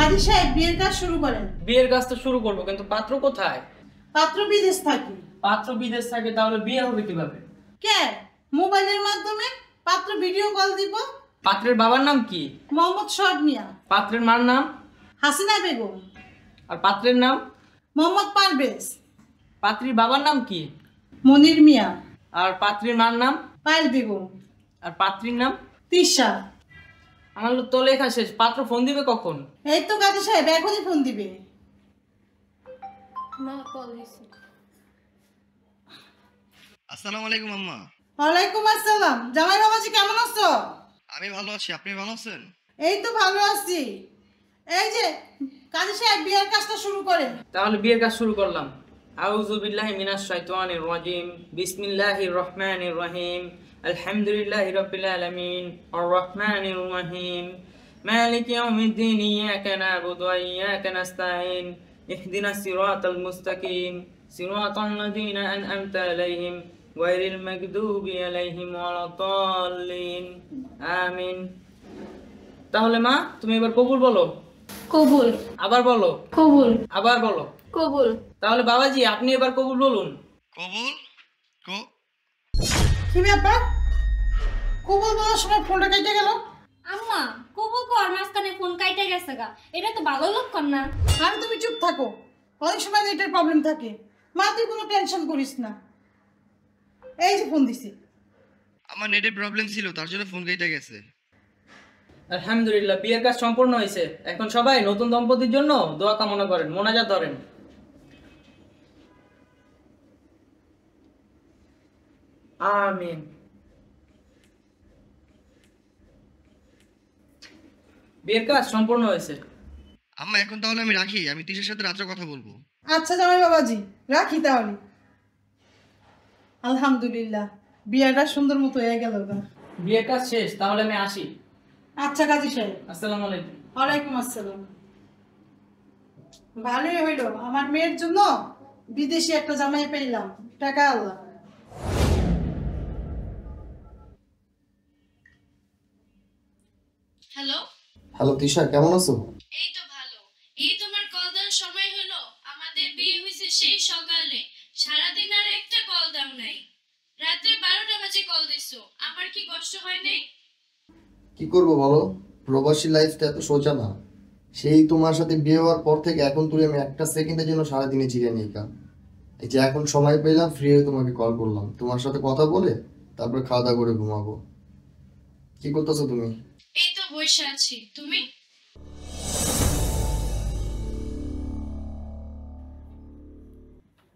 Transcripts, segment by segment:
কাজী সাহেব বিয়ের কাজ শুরু করেন। বিয়ের কাজ তো শুরু করবো, কিন্তু পাত্র কোথায়? পাত্র বিদেশ থাকে। পাত্র বিদেশ থাকে, তাহলে বিয়ে হবে কিভাবে? কে? মোবাইলের মাধ্যমে পাত্র ভিডিও কল দিব। পাত্রের বাবার নাম কি? মোহাম্মদ সোহাগ মিয়া। পাত্রের মার নাম? হাসিনা বেগম। আর পাত্রের নাম? মোহাম্মদ পারভেজ। পাত্রীর বাবার নাম কি? মনির মিয়া। আর পাত্রীর মার নাম? পায়েল বেগম। আর পাত্রীর নাম? তিশা। আমার তো লেখা শেষ। পাত্র ফোন দিবে কখন? এই তো কাজী সাহেব এখনই ফোন দিবে। আসসালামু আলাইকুম আম্মা। ওয়ালাইকুম আসসালাম। জামাই বাবাজি কেমন আছো? আমি ভালো আছি, আপনি ভালো আছেন? এই তো ভালো আছি। এই যে কাজী সাহেব বিয়ের কাজটা শুরু করেন। তাহলে বিয়ের কাজ শুরু করলাম। আউযু বিল্লাহি মিনাশ শাইতানির রাজিম। বিসমিল্লাহির রহমানির রহিম। আলহামদুলিল্লাহি রাব্বিল আলামিন। আর রহমানির রহিম। মালিক ইয়াউমিদ্দিন। ইয়াকা না'বুদু ওয়া ইয়াকা নাস্তাঈন। ইহদিনাস সিরাতাল মুস্তাকিম। সিরাতাল লাযীনা আন'আমতা আলাইহিম গায়রিল মাগদুবি আলাইহিম ওয়ালাদ-দাল্লিন। আমিন। তাহলে মা, তুমি এবার কবুল বলো। কবুল। আবার বলো। কবুল। আবার বলো। কবুল। তাহলে বাবাজি, আপনি এবার কবুল বলুন। কবুল। কি ব্যাপার? কবুল বলার সময় ফোনটা কেটে গেল। আম্মা, কবুল কর মাঝখানে ফোন কাইটা গেছে গা। এটা তো ভালো লক্ষণ না। আর তুমি চুপ থাকো, অনেক সময় নেটের প্রবলেম থাকে। মা তুই কোনো টেনশন করিস না। এই যে ফোন দিছি। আমার নেটের প্রবলেম ছিল, তার জন্য ফোন কেটে গেছে। আলহামদুলিল্লাহ, বিয়ের কাজ সম্পূর্ণ হয়েছে। এখন সবাই নতুন দম্পতির জন্য দোয়া কামনা করেন, মোনাজাত ধরেন। আমিন। বিয়ের কাজ সম্পূর্ণ হয়েছে। আম্মা এখন তাহলে আমি রাখি, আমি তিশার সাথে রাত্রে কথা বলবো। আচ্ছা জামাই বাবাজি, রাখি তাহলে। আলহামদুলিল্লাহ, বিয়েটা সুন্দর মতো হয়ে গেল। বিয়ের কাজ শেষ, তাহলে আমি আসি। আচ্ছা কাজী সাহেব। আসসালামু আলাইকুম। ওয়ালাইকুম আসসালাম। ভালোই হইল, আমার মেয়ের জন্য বিদেশি একটা জামাই পেলাম। টাকা আল্লাহ। হ্যালো। হ্যালো তিশা, কেমন আছো? এই তো ভালো। এই তোমার কল দেওয়ার সময় হলো? আমাদের বিয়ে হয়েছে সেই সকালে, সারাদিন আর একটা কল দাও নাই। রাতে 12টা বাজে কল দিছো। আমার কি কষ্ট হয় নাই? কি করব বলো, প্রবাসী লাইফটা এত সোজা না। সেই তোমার সাথে বিয়ে হওয়ার পর থেকে এখন তুই আমি একটা সেকেন্ডের জন্য সারাদিনে চিড়ে নিই কা। এই যে এখন সময় পেলাম, ফ্রি হয়ে তোমাকে কল করলাম, তোমার সাথে কথা বলে তারপরে খাওয়া দাওয়া করে ঘুমাবো। কি করতেছো তুমি? এই তো বসে আছি। তুমি?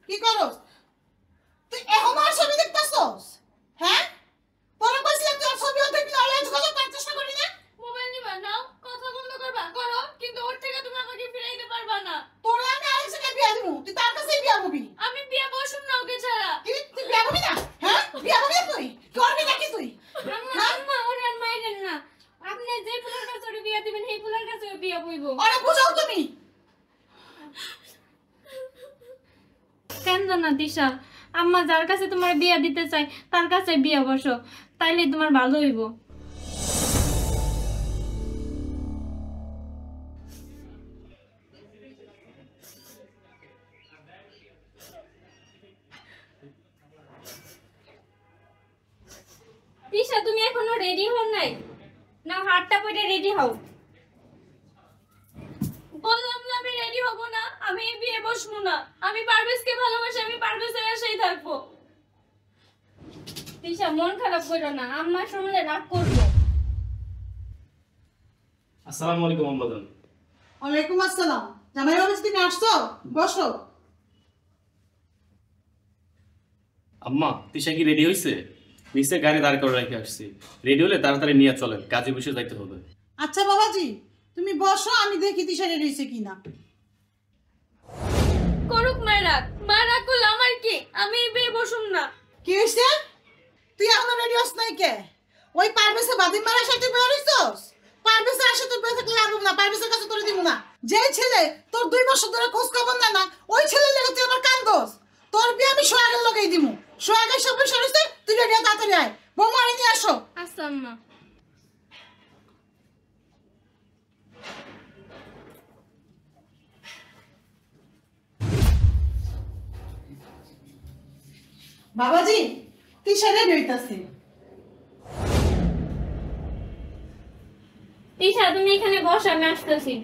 কি করস তুই? এখন আর ছবি দেখতেছস? হ্যাঁ, তোরা কইছিলাম তুই আর ছবি দেখবি না, অনলাইন যোগাযোগ করার চেষ্টা করবি না। মোবাইল নিবা নাও, কথা বন্ধ করবা করো, কিন্তু ওর থেকে তুমি আমাকে ফিরাইতে পারবা না। তোরা আমি আরেক জায়গায় বিয়া দিমু, তুই তার কাছেই বিয়া হবি। আমি বিয়ে বসুম না ওকে ছাড়া। কি তুই বিয়া হবি না? হ্যাঁ, বিয়া হবি না তুই? করবি নাকি তুই? আম্মা, আম্মা ওর আর মাইরেন না। আপনি যে ফুলের কাছে ওরে বিয়ে দিবেন সেই ফুলের কাছে ও বিয়ে বইব। আরে বুঝাও তুমি। কেন না দিশা, আম্মা যার কাছে তোমার বিয়ে দিতে চাই তার কাছে বিয়ে বসো, তাইলে তোমার ভালো হইব। দিশা, তুমি এখনো রেডি হও নাই? না হাতটা পরে রেডি হও। বললাম না আমি রেডি হব না, আমি এই বিয়ে বসবো না। আমি পারভেজকে ভালোবাসি, আমি পারভেজের আশায় থাকবো। দিশা, মন খারাপ করো না, আম্মা শুনলে রাগ করবো। আসসালামু আলাইকুম আম্মাজান। ওয়ালাইকুম আসসালাম। জামাই বাবাজি তুমি আসছো? বসো। আম্মা, তিশা কি রেডি হয়েছে? নিচে গাড়ি দাঁড় করে রেখে আসছি। রেডি হলে তাড়াতাড়ি নিয়ে চলেন, কাজে বসে যাইতে হবে। আচ্ছা বাবাজি, তুমি বসো, আমি দেখি দিশা রেডি হয়েছে কিনা। করুক মা রাগ করলে আমার কি? আমি এই বিয়ে বসুম না। কি হয়েছে? তুই এখনো রেডি হস নাই কে? ওই পারভেজে বাদিম মারার সাথে বের হইছস? পারভেজের সাথে বের থাকলে লাভ হবে না, পারভেজের কাছে তোরে দিব না। যে ছেলে তোর 2 বছর ধরে খোঁজ খবর নেয় না, ওই ছেলের লেগে তুই আমার কান্দস। তোর বিয়ে আমি সোহাগের লগেই দিমু। সোহাগের সব বিষয় হইছে, তুই রেডি হয়ে তাড়াতাড়ি আয়। বৌমা আরে নিয়ে আসো। আচ্ছা আম্মা। বাবাজি তিশা রেডি হইতাছে। তিশা তুমি এখানে বসো, আমি আসতেছি।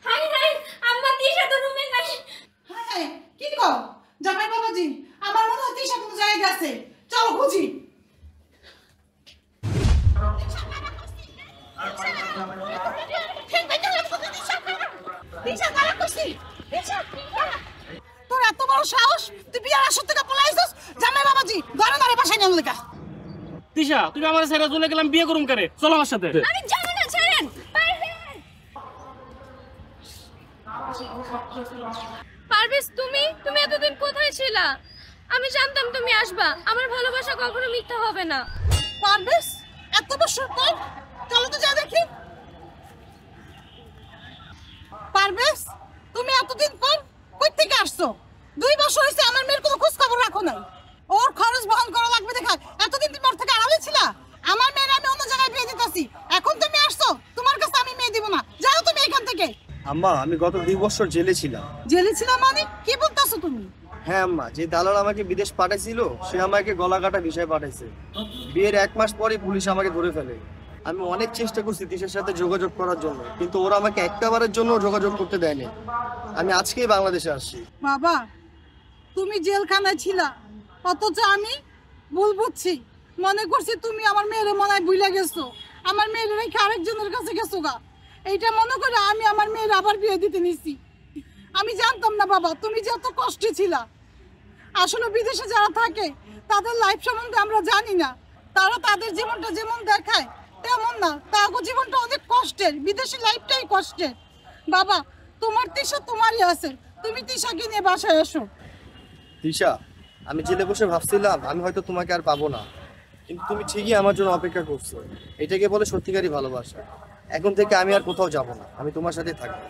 হাই হাই আম্মা, তিশা তো রুমে নাই। হ্যাঁ কি কও জামাই বাবাজি, আমার মনে হয় তিশা কোনো জায়গায় গেছে, চলো খুঁজি। তোর এত বড় সাহস, তুই বিয়ার আসর থেকে পলাইছিস? জামাই বাবাজি ধরে ধরে বাসায় নিয়ে লেখা। তিশা, তুমি আমার ছেড়ে চলে গেলাম, বিয়ে করুম করে, চলো আমার সাথে। আমি জানি না, ছাড়েন। পারভেজ, তুমি এতদিন কোথায় ছিলা? আমি জানতাম তুমি আসবা। আমার ভালোবাসা কখনো মিথ্যা হবে না। পারবেশ এত বছর পর, চলো তো যা দেখি। পারবেশ তুমি এতদিন পর কই থেকে আসছো? 2 বছর হয়েছে আমার মেয়ের কোনো খোঁজ খবর রাখো নাই। ওর খরচ বহন করা লাগবে দেখা এতদিন তুমি ওর থেকে আড়ালে ছিলা। আমার মেয়ের আমি অন্য জায়গায় বিয়ে দিতেছি, এখন তুমি আসছো, তোমার কাছে আমি মেয়ে দিব না, যাও তুমি এখান থেকে। আম্মা, আমি গত 2 বছর জেলে ছিলাম। জেলে ছিলাম মানে কি বলতাছো তুমি? হ্যাঁ আম্মা, যে দালাল আমাকে বিদেশ পাঠাইছিল সে আমাকে গলাকাটা বিষয় পাঠাইছে। বিয়ের 1 মাস পরে পুলিশ আমাকে ধরে ফেলে। আমি অনেক চেষ্টা করছি তিশার সাথে যোগাযোগ করার জন্য, কিন্তু ওরা আমাকে একটাবারের জন্য যোগাযোগ করতে দেয়নি। আমি আজকেই বাংলাদেশে আসছি। বাবা তুমি জেলখানায় ছিলা, অথচ আমি ভুল বুঝছি, মনে করছি তুমি আমার মেয়ের মনে হয় ভুলে গেছো, আমার মেয়ের রেখে আরেকজনের কাছে গেছো গা। এইটা মনে করে আমি আমার মেয়ের আবার বিয়ে দিতে নিছি। আমি জানতাম না বাবা তুমি যে এত কষ্টে ছিলা। আসলে বিদেশে যারা থাকে তাদের লাইফ সম্বন্ধে আমরা জানি না, তারা তাদের জীবনটা যেমন দেখায় তেমন না, তাদের জীবনটা অনেক কষ্টের, বিদেশি লাইফটাই কষ্টের। বাবা তোমার তিশা তোমারই আছে, তুমি তিশাকে নিয়ে বাসায় এসো। তিশা, আমি জেলে বসে ভাবছিলাম আমি হয়তো তোমাকে আর পাবো না, কিন্তু তুমি ঠিকই আমার জন্য অপেক্ষা করছো। এটাকে বলে সত্যিকারই ভালোবাসা। এখন থেকে আমি আর কোথাও যাব না, আমি তোমার সাথে থাকবো।